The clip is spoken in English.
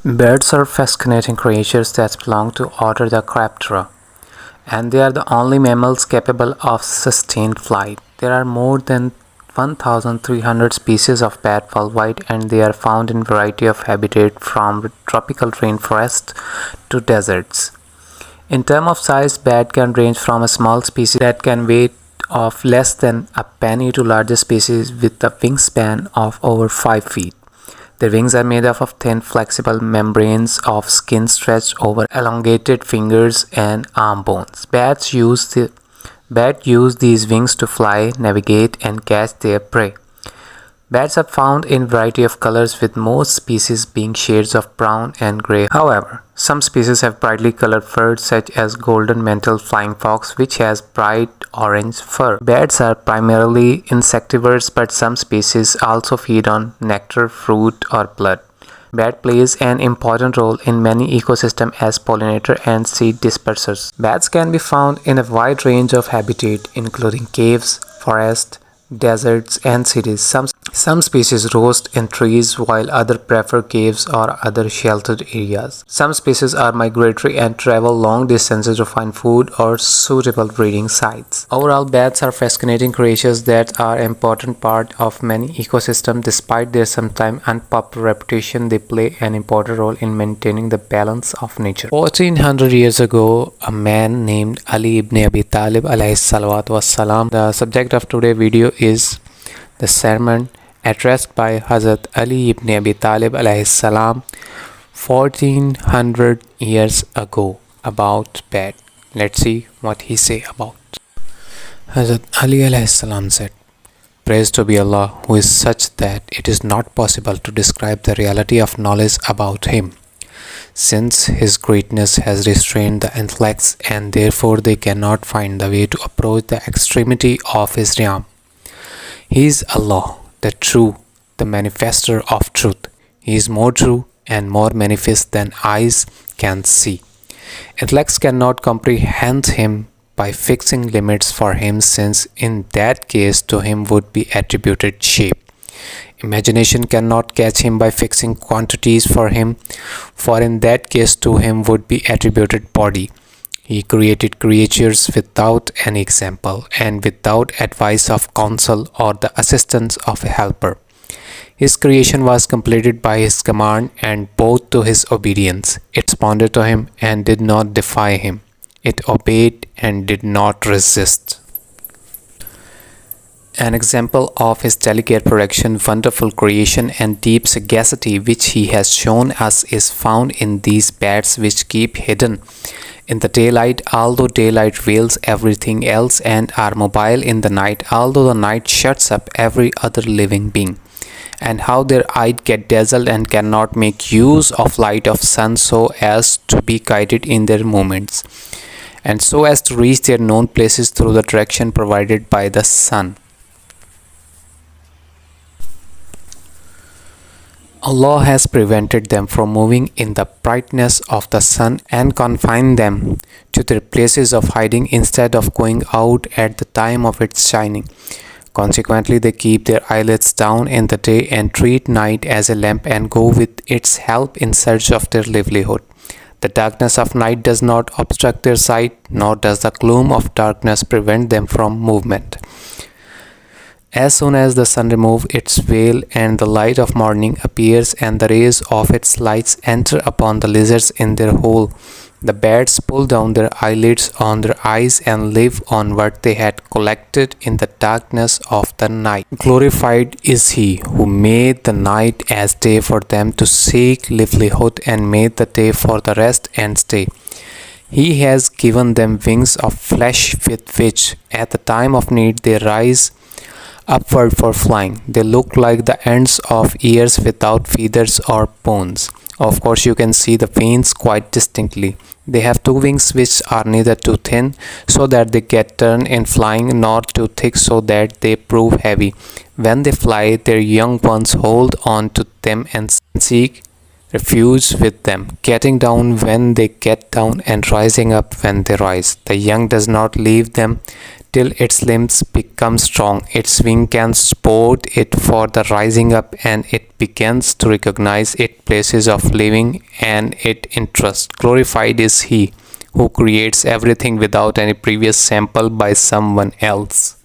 Birds are fascinating creatures that belong to order the Craptura, and they are the only mammals capable of sustained flight. There are more than 1,300 species of bat worldwide, and they are found in a variety of habitats from tropical rainforests to deserts. In terms of size, bat can range from a small species that can weigh of less than a penny to larger species with a wingspan of over 5 feet. Their wings are made up of thin, flexible membranes of skin stretched over elongated fingers and arm bones. Bats use these wings to fly, navigate, and catch their prey. Bats are found in a variety of colors, with most species being shades of brown and gray. However, some species have brightly colored fur, such as golden-mantled flying fox, which has bright orange fur. Bats are primarily insectivores, but some species also feed on nectar, fruit, or blood. Bat plays an important role in many ecosystems as pollinator and seed dispersers. Bats can be found in a wide range of habitats, including caves, forests, deserts, and cities. Some species roost in trees, while others prefer caves or other sheltered areas. Some species are migratory and travel long distances to find food or suitable breeding sites. Overall, bats are fascinating creatures that are an important part of many ecosystems. Despite their sometimes unpopular reputation, they play an important role in maintaining the balance of nature. 1400 years ago, a man named Ali ibn Abi Talib alayhi salawat was salam. The subject of today's video is the sermon addressed by Hazrat Ali ibn Abi Talib alayhi salam 1400 years ago about bat. Let's see what he say about. Hazrat Ali alayhi salam said, "Praise to be Allah, who is such that it is not possible to describe the reality of knowledge about him, since his greatness has restrained the intellects and therefore they cannot find the way to approach the extremity of his realm. He is Allah, the true, the manifester of truth. He is more true and more manifest than eyes can see. Intellects cannot comprehend him by fixing limits for him, since in that case to him would be attributed shape. Imagination cannot catch him by fixing quantities for him, for in that case to him would be attributed body. He created creatures without any example and without advice of counsel or the assistance of a helper. His creation was completed by his command and bowed to his obedience. It responded to him and did not defy him. It obeyed and did not resist." An example of his delicate production, wonderful creation, and deep sagacity which he has shown us is found in these bats, which keep hidden in the daylight, although daylight veils everything else, and are mobile in the night, although the night shuts up every other living being. And how their eyes get dazzled and cannot make use of light of sun so as to be guided in their movements, and so as to reach their known places through the direction provided by the sun. Allah has prevented them from moving in the brightness of the sun and confined them to their places of hiding instead of going out at the time of its shining. Consequently, they keep their eyelids down in the day and treat night as a lamp and go with its help in search of their livelihood. The darkness of night does not obstruct their sight, nor does the gloom of darkness prevent them from movement. As soon as the sun removes its veil and the light of morning appears and the rays of its lights enter upon the lizards in their hole, the bats pull down their eyelids on their eyes and live on what they had collected in the darkness of the night. Glorified is he who made the night as day for them to seek livelihood and made the day for the rest and stay. He has given them wings of flesh with which at the time of need they rise upward for flying. They look like the ends of ears without feathers or bones. Of course, you can see the veins quite distinctly. They have two wings which are neither too thin so that they get turned in flying, nor too thick so that they prove heavy. When they fly, their young ones hold on to them and seek refuge with them, getting down when they get down and rising up when they rise. The young does not leave them till its limbs become strong. Its wing can support it for the rising up, and it begins to recognize its places of living and its interest. Glorified is he who creates everything without any previous sample by someone else.